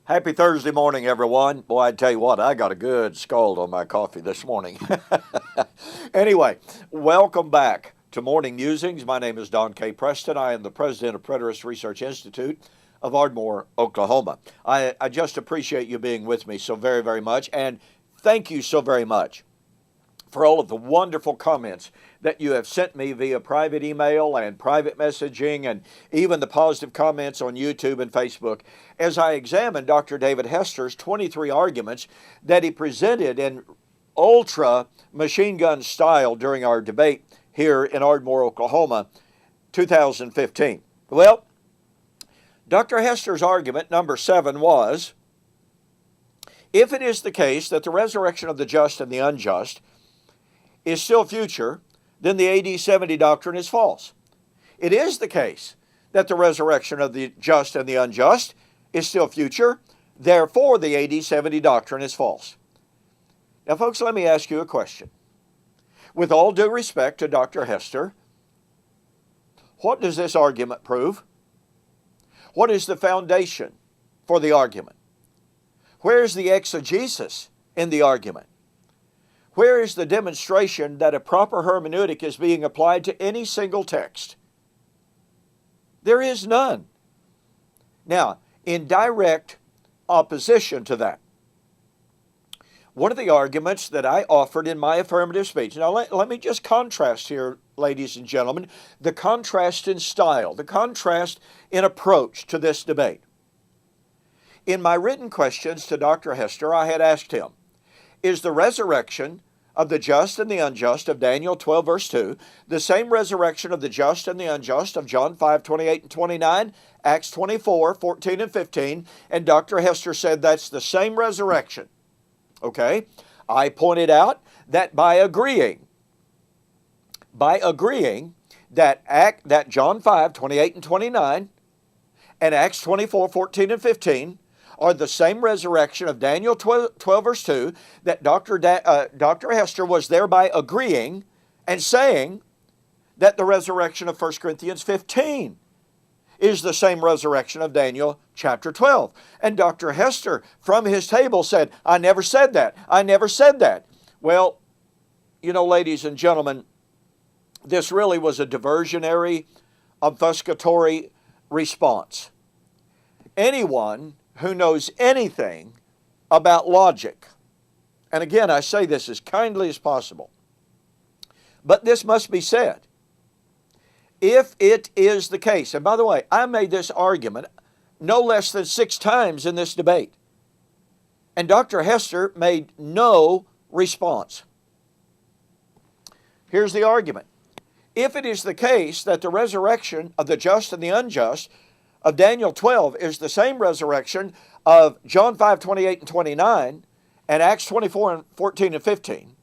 Happy Thursday morning, everyone. Boy, I tell you what, I got a good scald on my coffee this morning. Anyway, welcome back to Morning Musings. My name is Don K. Preston. I am the president of Preterist Research Institute of Ardmore, Oklahoma. I just appreciate you being with me so very, very much, and thank you so very much for all of the wonderful comments that you have sent me via private email and private messaging, and even the positive comments on YouTube and Facebook as I examined Dr. David Hester's 23 arguments that he presented in ultra machine gun style during our debate here in Ardmore, Oklahoma, 2015. Well, Dr. Hester's argument number 7 was, if it is the case that the resurrection of the just and the unjust is still future, then the AD 70 doctrine is false. It is the case that the resurrection of the just and the unjust is still future, therefore the AD 70 doctrine is false. Now, folks, let me ask you a question. With all due respect to Dr. Hester, what does this argument prove? What is the foundation for the argument? Where is the exegesis in the argument? Where is the demonstration that a proper hermeneutic is being applied to any single text? There is none. Now, in direct opposition to that, one of the arguments that I offered in my affirmative speech, now let me just contrast here, ladies and gentlemen, the contrast in style, the contrast in approach to this debate. In my written questions to Dr. Hester, I had asked him, is the resurrection of the just and the unjust of Daniel 12, verse 2, the same resurrection of the just and the unjust of John 5, 28 and 29, Acts 24, 14 and 15, and Dr. Hester said that's the same resurrection. Okay? I pointed out that by agreeing that John 5, 28 and 29, and Acts 24, 14 and 15, are the same resurrection of Daniel 12 verse 2, that Dr. Hester was thereby agreeing and saying that the resurrection of 1 Corinthians 15 is the same resurrection of Daniel chapter 12. And Dr. Hester from his table said, I never said that. I never said that. Well, you know, ladies and gentlemen, this really was a diversionary, obfuscatory response. Anyone who knows anything about logic, and again, I say this as kindly as possible, but this must be said. If it is the case, and by the way, I made this argument no less than 6 times in this debate, and Dr. Hester made no response. Here's the argument. If it is the case that the resurrection of the just and the unjust of Daniel 12 is the same resurrection of John 5, 28 and 29, and Acts 24 and 14 and 15.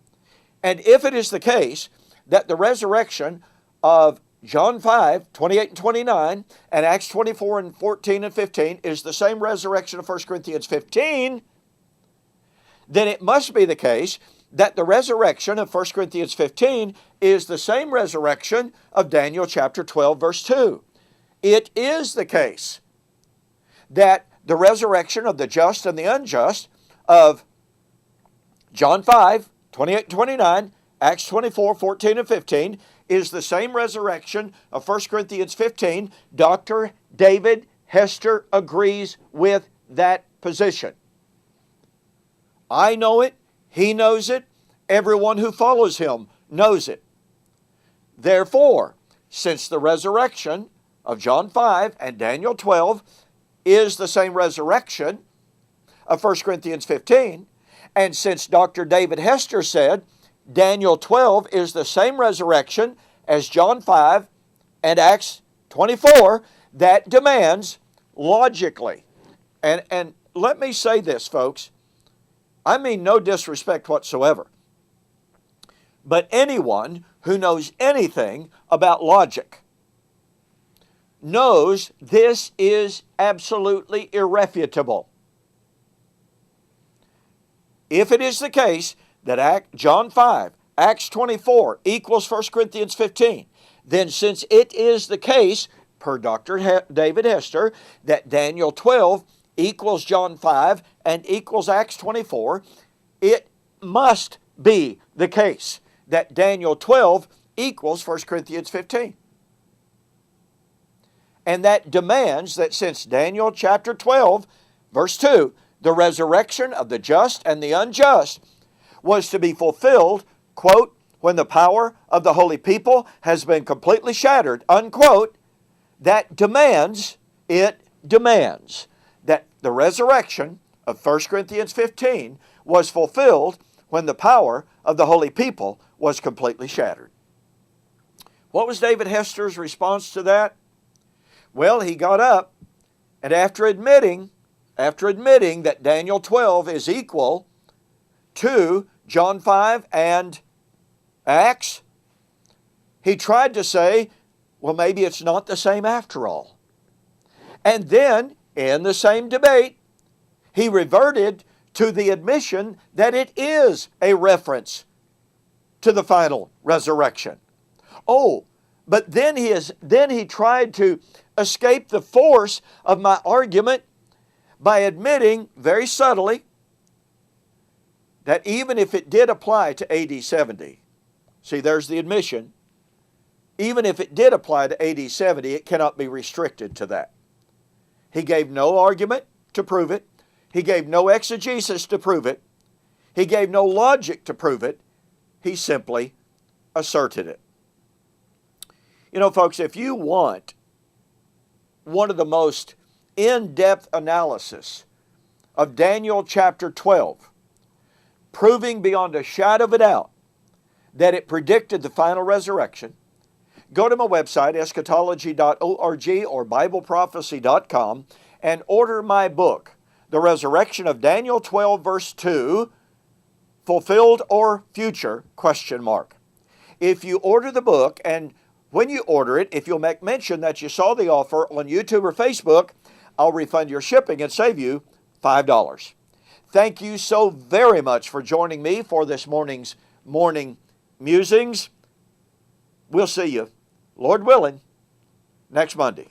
And if it is the case that the resurrection of John 5, 28 and 29, and Acts 24 and 14 and 15 is the same resurrection of 1 Corinthians 15, then it must be the case that the resurrection of 1 Corinthians 15 is the same resurrection of Daniel chapter 12, verse 2. It is the case that the resurrection of the just and the unjust of John 5, 28 and 29, Acts 24, 14 and 15 is the same resurrection of 1 Corinthians 15. Dr. David Hester agrees with that position. I know it, he knows it, everyone who follows him knows it. Therefore, since the resurrection of John 5 and Daniel 12 is the same resurrection of 1 Corinthians 15, and since Dr. David Hester said Daniel 12 is the same resurrection as John 5 and Acts 24, that demands logically, and let me say this, folks, I mean no disrespect whatsoever, but anyone who knows anything about logic knows this is absolutely irrefutable. If it is the case that John 5, Acts 24 equals 1 Corinthians 15, then since it is the case, per Dr. David Hester, that Daniel 12 equals John 5 and equals Acts 24, it must be the case that Daniel 12 equals 1 Corinthians 15. And that demands that since Daniel chapter 12, verse 2, the resurrection of the just and the unjust was to be fulfilled, quote, when the power of the holy people has been completely shattered, unquote, that demands that the resurrection of 1 Corinthians 15 was fulfilled when the power of the holy people was completely shattered. What was David Hester's response to that? Well, he got up, and after admitting that Daniel 12 is equal to John 5 and Acts, he tried to say, well, maybe it's not the same after all. And then, in the same debate, he reverted to the admission that it is a reference to the final resurrection. Oh, but then he tried to escape the force of my argument by admitting very subtly that even if it did apply to AD 70, see, there's the admission, even if it did apply to AD 70, it cannot be restricted to that. He gave no argument to prove it. He gave no exegesis to prove it. He gave no logic to prove it. He simply asserted it. You know, folks, if you want one of the most in-depth analysis of Daniel chapter 12, proving beyond a shadow of a doubt that it predicted the final resurrection, go to my website, eschatology.org or bibleprophecy.com, and order my book, The Resurrection of Daniel 12, verse 2, Fulfilled or Future, ? If you order the book, and when you order it, if you'll make mention that you saw the offer on YouTube or Facebook, I'll refund your shipping and save you $5. Thank you so very much for joining me for this morning's morning musings. We'll see you, Lord willing, next Monday.